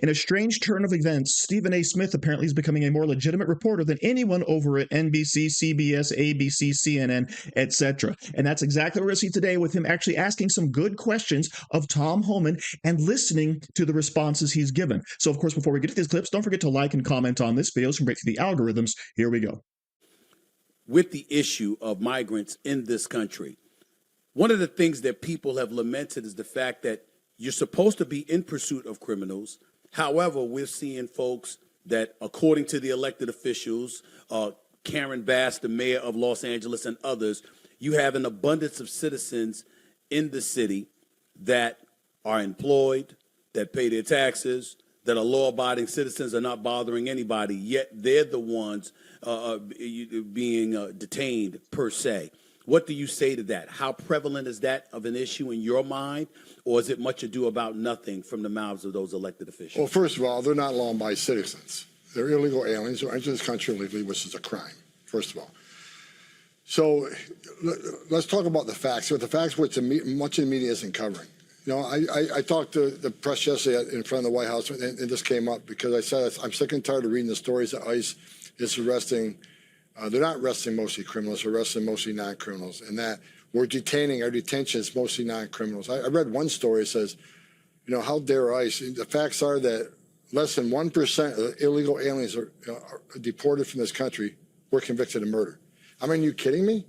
In a strange turn of events, Stephen A. Smith apparently is becoming a more legitimate reporter than anyone over at NBC, CBS, ABC, CNN, etc. And that's exactly what we're going to see today with him actually asking some good questions of Tom Homan and listening to the responses he's given. So, of course, before we get to these clips, don't forget to like and comment on this video so we can break through the algorithms. Here we go. With the issue of migrants in this country, one of the things that people have lamented is the fact that you're supposed to be in pursuit of criminals. However, we're seeing folks that, according to the elected officials, Karen Bass, the mayor of Los Angeles, and others, you have an abundance of citizens in the city that are employed, that pay their taxes, that are law-abiding citizens, are not bothering anybody, yet they're the ones being detained per se. What do you say to that? How prevalent is that of an issue in your mind, or is it much ado about nothing from the mouths of those elected officials? Well, first of all, they're not law-abiding citizens. They're illegal aliens who enter this country illegally, which is a crime, first of all. So let's talk about the facts. But the facts, which much of the media isn't covering. You know, I talked to the press yesterday in front of the White House, and this came up because I said I'm sick and tired of reading the stories that ICE is arresting. They're not arresting mostly criminals, they're arresting mostly non-criminals, and that we're detaining, our detention is mostly non-criminals. I read one story that says, you know, how dare ICE? The facts are that less than 1% of illegal aliens are deported from this country were convicted of murder. I mean, are you kidding me?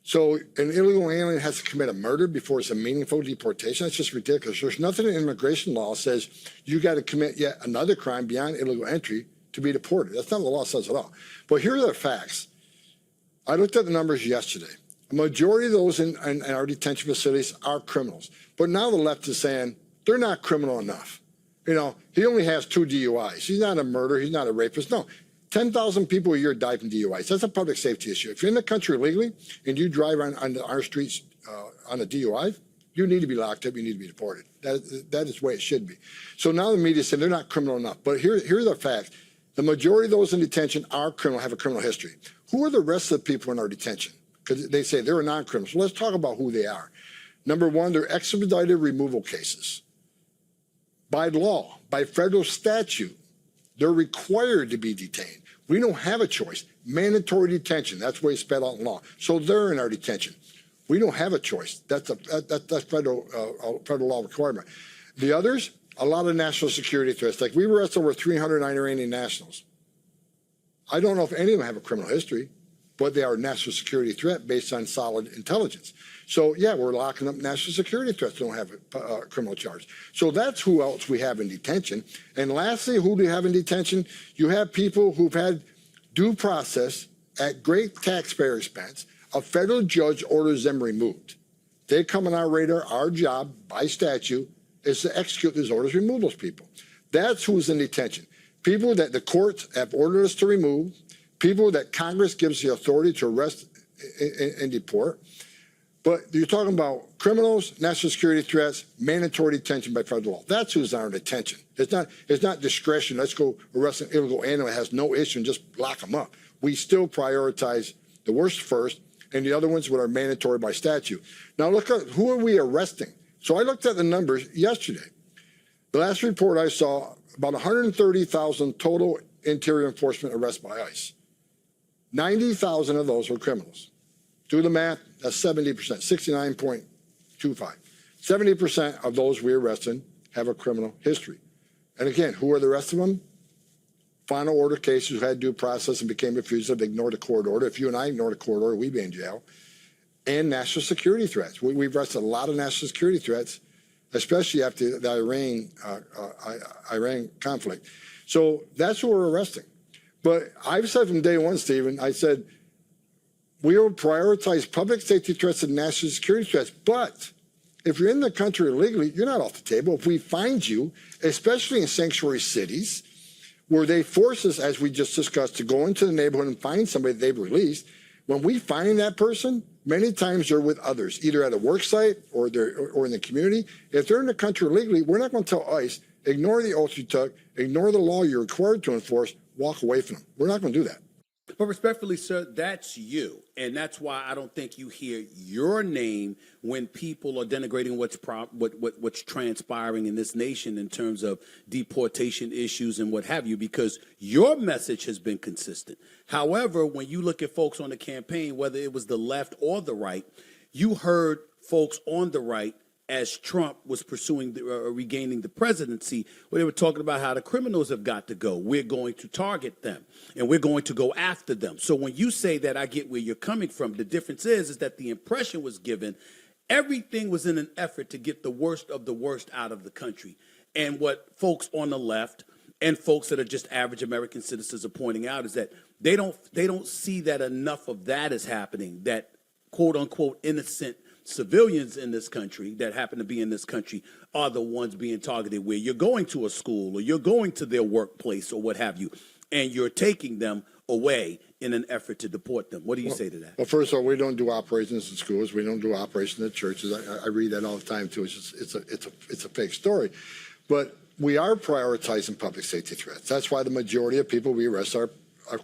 So an illegal alien has to commit a murder before it's a meaningful deportation? That's just ridiculous. There's nothing in immigration law that says you got to commit yet another crime beyond illegal entry to be deported. That's not what the law says at all. But here are the facts. I looked at the numbers yesterday. A majority of those in our detention facilities are criminals. But now the left is saying they're not criminal enough. You know, he only has 2 DUIs. He's not a murderer. He's not a rapist. No. 10,000 people a year die from DUIs. That's a public safety issue. If you're in the country illegally and you drive on our streets on a DUI, you need to be locked up. You need to be deported. That is the way it should be. So now the media is saying they're not criminal enough. But here are the facts. The majority of those in detention are criminal, have a criminal history. Who are the rest of the people in our detention? Because they say they're non-criminals. So let's talk about who they are. Number one, they're expedited removal cases. By law, by federal statute, they're required to be detained. We don't have a choice. Mandatory detention, that's the way it's spelled out in law. So they're in our detention. We don't have a choice. That's federal law requirement. The others, a lot of national security threats. Like we arrested over 300 Iranian nationals. I don't know if any of them have a criminal history, but they are a national security threat based on solid intelligence. So yeah, we're locking up national security threats that don't have a criminal charge. So that's who else we have in detention. And lastly, who do you have in detention? You have people who've had due process at great taxpayer expense. A federal judge orders them removed. They come on our radar. Our job by statute is to execute these orders, remove those people. That's who's in detention. People that the courts have ordered us to remove, people that Congress gives the authority to arrest and deport. But you're talking about criminals, national security threats, mandatory detention by federal law. That's who's on detention. It's not discretion. Let's go arrest an illegal alien that has no issue and just lock them up. We still prioritize the worst first, and the other ones that are mandatory by statute. Now look at who are we arresting. So I looked at the numbers yesterday. The last report I saw, about 130,000 total interior enforcement arrests by ICE. 90,000 of those were criminals. Do the math, that's 70%, 69.25. 70% of those we arrested have a criminal history. And again, who are the rest of them? Final order cases who had due process and became fugitive, ignored a court order. If you and I ignored a court order, we'd be in jail. And national security threats. We've arrested a lot of national security threats, especially after the Iran conflict. So that's who we're arresting. But I've said from day one, Stephen, I said, we will prioritize public safety threats and national security threats. But if you're in the country illegally, you're not off the table. If we find you, especially in sanctuary cities, where they force us, as we just discussed, to go into the neighborhood and find somebody that they've released, when we find that person, many times they're with others, either at a work site or in the community. If they're in the country illegally, we're not going to tell ICE, ignore the oath you took, ignore the law you're required to enforce, walk away from them. We're not going to do that. But respectfully, sir, that's you. And that's why I don't think you hear your name when people are denigrating what's transpiring in this nation in terms of deportation issues and what have you, because your message has been consistent. However, when you look at folks on the campaign, whether it was the left or the right, you heard folks on the right as Trump was pursuing regaining the presidency, where they were talking about how the criminals have got to go. We're going to target them, and we're going to go after them. So when you say that, I get where you're coming from. The difference is that the impression was given, everything was in an effort to get the worst of the worst out of the country. And what folks on the left and folks that are just average American citizens are pointing out is that they don't see that enough of that is happening, that quote unquote innocent civilians in this country that happen to be in this country are the ones being targeted, where you're going to a school or you're going to their workplace or what have you, and you're taking them away in an effort to deport them. What do you say to that? Well, first of all, we don't do operations in schools. We don't do operations in churches. I read that all the time too. It's a fake story, but we are prioritizing public safety threats. That's why the majority of people we arrest are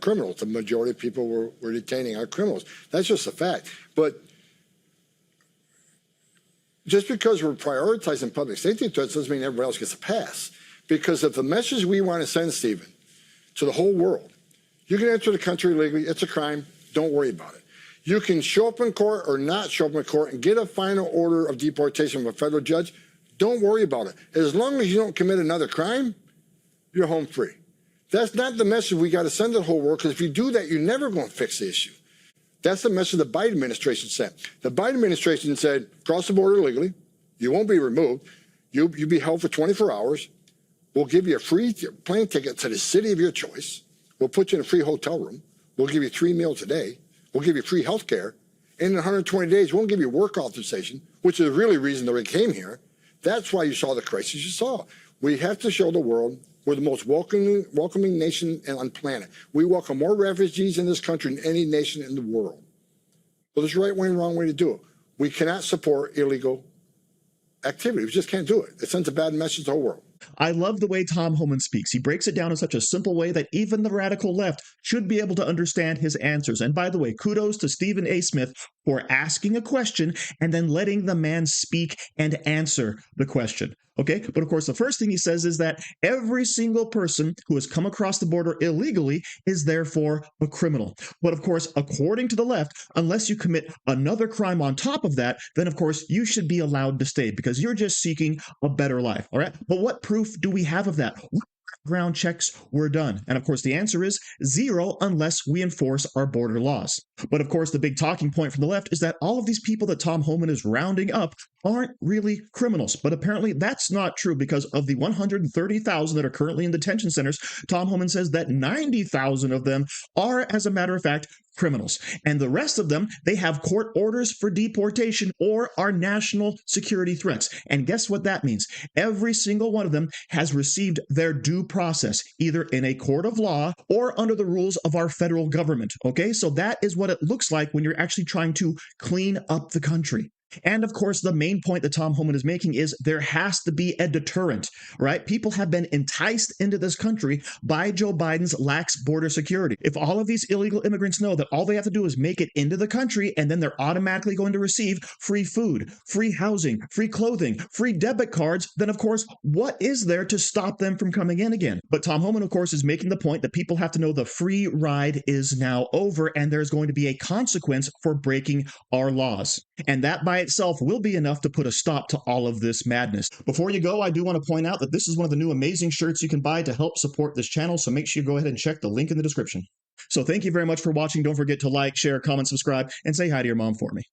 criminals. The majority of people we're detaining are criminals. That's just a fact. But just because we're prioritizing public safety threats doesn't mean everybody else gets a pass. Because if the message we want to send, Stephen, to the whole world, you can enter the country illegally, it's a crime, don't worry about it. You can show up in court or not show up in court and get a final order of deportation from a federal judge, don't worry about it. As long as you don't commit another crime, you're home free. That's not the message we got to send to the whole world, because if you do that, you're never going to fix the issue. That's the message the Biden administration sent. The Biden administration said, cross the border illegally, you won't be removed, you'll be held for 24 hours, we'll give you a free plane ticket to the city of your choice, we'll put you in a free hotel room, we'll give you 3 meals a day, we'll give you free health care, and in 120 days, we won't give you work authorization, which is really the reason that we came here. That's why you saw the crisis you saw. We have to show the world we're the most welcoming nation on the planet. We welcome more refugees in this country than any nation in the world. So there's a right way and wrong way to do it. We cannot support illegal activity. We just can't do it. It sends a bad message to the whole world. I love the way Tom Homan speaks. He breaks it down in such a simple way that even the radical left should be able to understand his answers. And by the way, kudos to Stephen A. Smith for asking a question and then letting the man speak and answer the question. Okay, but of course, the first thing he says is that every single person who has come across the border illegally is therefore a criminal. But of course, according to the left, unless you commit another crime on top of that, then of course you should be allowed to stay because you're just seeking a better life. All right, but what proof do we have of that? Background checks were done. And of course, the answer is 0 unless we enforce our border laws. But of course, the big talking point from the left is that all of these people that Tom Homan is rounding up aren't really criminals. But apparently that's not true, because of the 130,000 that are currently in detention centers, Tom Homan says that 90,000 of them are, as a matter of fact, criminals. And the rest of them, they have court orders for deportation or are national security threats. And guess what that means? Every single one of them has received their due process, either in a court of law or under the rules of our federal government. Okay, so that is what it looks like when you're actually trying to clean up the country. And of course, the main point that Tom Homan is making is there has to be a deterrent, right? People have been enticed into this country by Joe Biden's lax border security. If all of these illegal immigrants know that all they have to do is make it into the country and then they're automatically going to receive free food, free housing, free clothing, free debit cards, then of course, what is there to stop them from coming in again? But Tom Homan, of course, is making the point that people have to know the free ride is now over and there's going to be a consequence for breaking our laws. And that by itself will be enough to put a stop to all of this madness. Before you go, I do want to point out that this is one of the new amazing shirts you can buy to help support this channel, so make sure you go ahead and check the link in the description. So thank you very much for watching. Don't forget to like, share, comment, subscribe, and say hi to your mom for me.